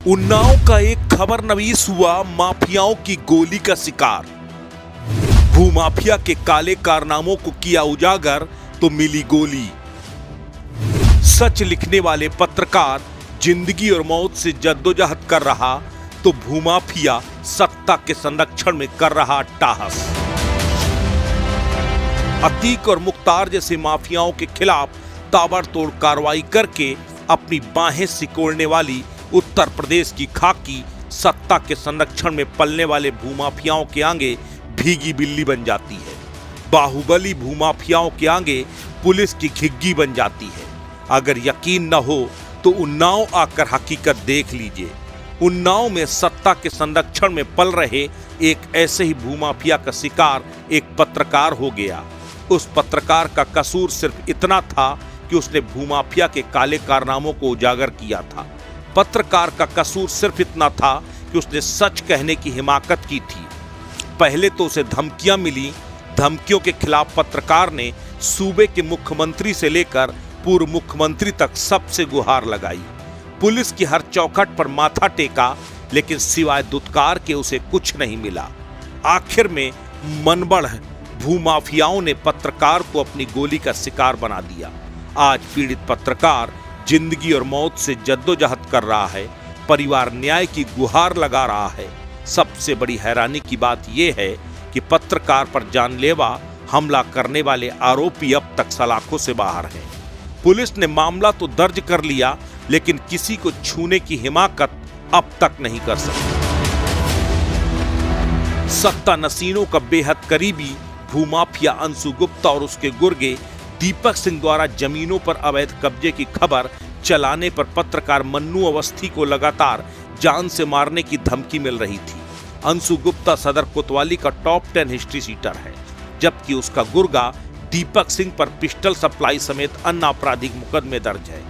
उन्नाव का एक खबरनवीस हुआ माफियाओं की गोली का शिकार। भूमाफिया के काले कारनामों को किया उजागर तो मिली गोली। सच लिखने वाले पत्रकार जिंदगी और मौत से जद्दोजहद कर रहा तो भूमाफिया सत्ता के संरक्षण में कर रहा अट्टहास। अतीक और मुख्तार जैसे माफियाओं के खिलाफ ताबड़तोड़ कार्रवाई करके अपनी बाहें सिकोड़ने वाली उत्तर प्रदेश की खाकी सत्ता के संरक्षण में पलने वाले भूमाफियाओं के आगे भीगी बिल्ली बन जाती है। बाहुबली भूमाफियाओं के आगे पुलिस की घिग्गी बन जाती है। अगर यकीन न हो तो उन्नाव आकर हकीकत देख लीजिए। उन्नाव में सत्ता के संरक्षण में पल रहे एक ऐसे ही भूमाफिया का शिकार एक पत्रकार हो गया। उस पत्रकार का कसूर सिर्फ इतना था कि उसने भूमाफिया के काले कारनामों को उजागर किया था। पत्रकार का कसूर सिर्फ इतना था कि उसने सच कहने की हिमाकत की थी। पहले तो उसे धमकियां मिली। धमकियों के खिलाफ पत्रकार ने सूबे के मुख्यमंत्री से लेकर पूर्व मुख्यमंत्री तक सबसे गुहार लगाई। पुलिस की हर चौखट पर माथा टेका, लेकिन सिवाय दुत्कार के उसे कुछ नहीं मिला। आखिर में मनबढ़ भूमाफियाओं ने पत्रकार को अपनी गोली का शिकार बना दिया। आज पीड़ित पत्रकार जिंदगी और मौत से जद्दोजहद कर रहा है। परिवार न्याय की गुहार लगा रहा है। सबसे बड़ी हैरानी की बात यह है कि पत्रकार पर जानलेवा हमला करने वाले आरोपी अब तक सलाखों से बाहर हैं। पुलिस ने मामला तो दर्ज कर लिया, लेकिन किसी को छूने की हिमाकत अब तक नहीं कर सकी। सत्ता नसीनों का बेहद करीबी भूमाफिया अंशु गुप्ता और उसके गुर्गे दीपक सिंह द्वारा जमीनों पर अवैध कब्जे की खबर चलाने पर पत्रकार मन्नू अवस्थी को लगातार जान से मारने की धमकी मिल रही थी। अंशु गुप्ता सदर कोतवाली का टॉप 10 हिस्ट्री सीटर है, जबकि उसका गुर्गा दीपक सिंह पर पिस्टल सप्लाई समेत अन्य आपराधिक मुकदमे दर्ज है।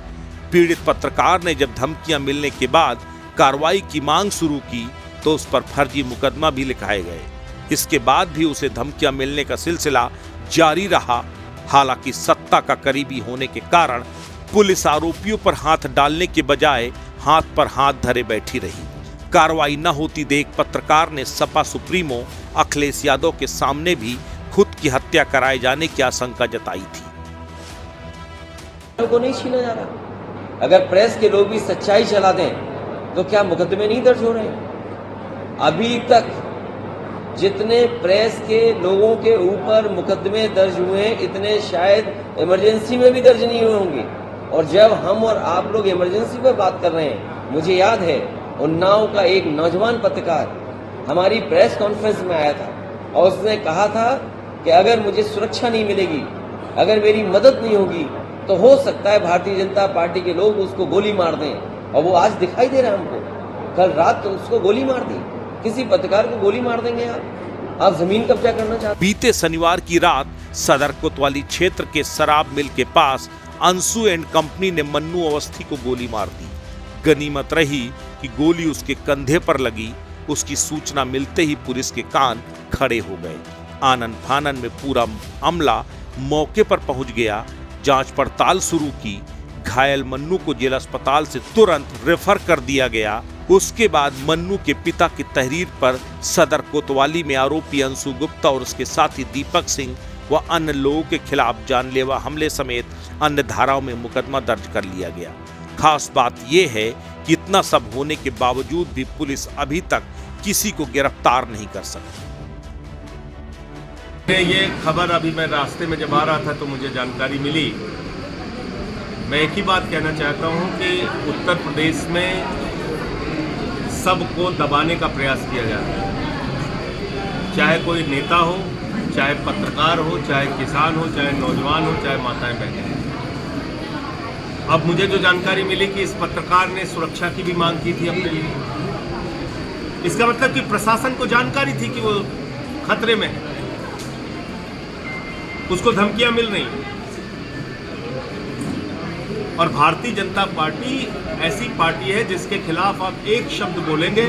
पीड़ित पत्रकार ने जब धमकियां मिलने के बाद कार्रवाई की मांग शुरू की तो उस पर फर्जी मुकदमा भी लिखाए गए। इसके बाद भी उसे धमकियां मिलने का सिलसिला जारी रहा। हालांकि सत्ता का करीबी होने के कारण पुलिस आरोपियों पर हाथ डालने के बजाय हाथ पर हाथ धरे बैठी रही। कार्रवाई न होती देख पत्रकार ने सपा सुप्रीमो अखिलेश यादव के सामने भी खुद की हत्या कराए जाने की आशंका जताई थी। को नहीं छीना जा रहा। अगर प्रेस के लोग भी सच्चाई चला दें तो क्या मुकदमे नहीं दर्ज हो रहे? अभी तक जितने प्रेस के लोगों के ऊपर मुकदमे दर्ज हुए इतने शायद इमरजेंसी में भी दर्ज नहीं हुए होंगे। और जब हम और आप लोग इमरजेंसी पर बात कर रहे हैं, मुझे याद है उन्नाव का एक नौजवान पत्रकार हमारी प्रेस कॉन्फ्रेंस में आया था और उसने कहा था कि अगर मुझे सुरक्षा नहीं मिलेगी, अगर मेरी मदद नहीं होगी, तो हो सकता है भारतीय जनता पार्टी के लोग उसको गोली मार दें। और वो आज दिखाई दे रहा है हमको। कल रात तो उसको गोली मार दी। किसी पत्रकार को गोली मार देंगे आप जमीन कब्जा करना चाहते? बीते शनिवार की रात सदर कोतवाली क्षेत्र के शराब मिल के पास अंशु एंड कंपनी ने मन्नू अवस्थी को गोली मार दी। गनीमत रही कि गोली उसके कंधे पर लगी। उसकी सूचना मिलते ही पुलिस के कान खड़े हो गए। आनन फानन में पूरा अमला मौके पर पहुंच गया। जांच पड़ताल शुरू की। घायल मन्नू को जिला अस्पताल से तुरंत रेफर कर दिया गया। उसके बाद मन्नू के पिता की तहरीर पर सदर कोतवाली में आरोपी अंशु गुप्ता और उसके साथी दीपक सिंह व अन्य लोगों के खिलाफ जानलेवा हमले समेत अन्य धाराओं में मुकदमा दर्ज कर लिया गया। खास बात यह है कि इतना सब होने के बावजूद भी पुलिस अभी तक किसी को गिरफ्तार नहीं कर सकती। ये खबर अभी मैं रास्ते में जब आ रहा था तो मुझे जानकारी मिली। मैं एक ही बात कहना चाहता हूँ कि उत्तर प्रदेश में सबको दबाने का प्रयास किया जाता है। चाहे कोई नेता हो, चाहे पत्रकार हो, चाहे किसान हो, चाहे नौजवान हो, चाहे माताएं बहनें। अब मुझे जो जानकारी मिली कि इस पत्रकार ने सुरक्षा की भी मांग की थी अपने लिए। इसका मतलब कि प्रशासन को जानकारी थी कि वो खतरे में है, उसको धमकियां मिल रही हैं। और भारतीय जनता पार्टी ऐसी पार्टी है जिसके खिलाफ आप एक शब्द बोलेंगे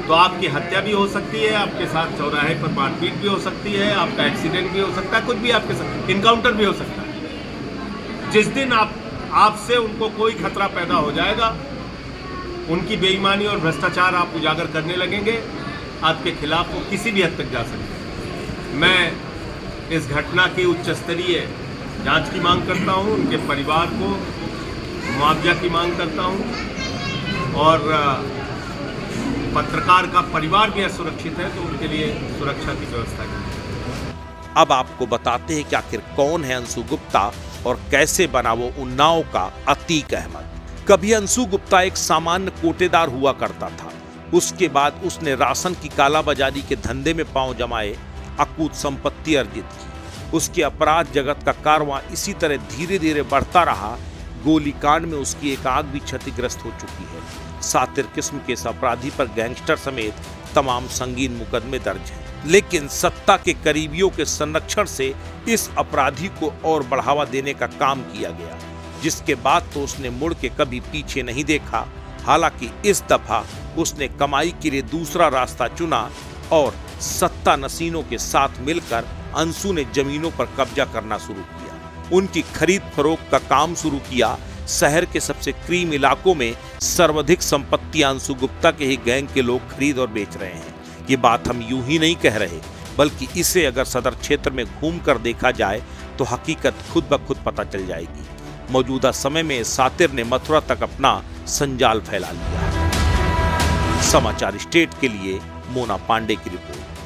तो आपकी हत्या भी हो सकती है, आपके साथ चौराहे पर मारपीट भी हो सकती है, आपका एक्सीडेंट भी हो सकता है, कुछ भी आपके साथ इनकाउंटर भी हो सकता है। जिस दिन आपसे उनको कोई खतरा पैदा हो जाएगा उनकी बेईमानी और भ्रष्टाचार आप उजागर करने लगेंगे, आपके खिलाफ वो किसी भी हद तक जा सकते हैं। मैं इस घटना की उच्च स्तरीय जांच की मांग करता हूं, उनके परिवार को मुआवजा की मांग करता हूं, और पत्रकार का परिवार भी असुरक्षित है तो उनके लिए सुरक्षा की व्यवस्था की। अब आपको बताते हैं कि आखिर कौन है अंशु गुप्ता और कैसे बना वो उन्नाव का अतीक अहमद। कभी अंशु गुप्ता एक सामान्य कोटेदार हुआ करता था। उसके बाद उसने राशन की कालाबाजारी के धंधे में पांव जमाए अकूत संपत्ति अर्जित की। उसके अपराध जगत का कारवां इसी तरह धीरे धीरे बढ़ता रहा। गोलीकांड में उसकी एक आंख भी क्षतिग्रस्त हो चुकी है। सातिर किस्म के इस अपराधी पर गैंगस्टर समेत तमाम संगीन मुकदमे दर्ज हैं। लेकिन सत्ता के करीबियों के संरक्षण से इस अपराधी को और बढ़ावा देने का काम किया गया, जिसके बाद तो उसने मुड़ के कभी पीछे नहीं देखा। हालांकि इस दफा उसने कमाई के लिए दूसरा रास्ता चुना और सत्ता नसीनों के साथ मिलकर अंशु ने जमीनों पर कब्जा करना शुरू किया। उनकी खरीद फरोख्त का काम शुरू किया। शहर के सबसे क्रीम इलाकों में सर्वाधिक संपत्ति अंशु गुप्ता के ही गैंग के लोग खरीद और बेच रहे हैं। ये बात हम यूं ही नहीं कह रहे, बल्कि इसे अगर सदर क्षेत्र में घूम कर देखा जाए तो हकीकत खुद ब खुद पता चल जाएगी। मौजूदा समय में सातिर ने मथुरा तक अपना संजाल फैला लिया है। समाचार स्टेट के लिए मोना पांडे की रिपोर्ट।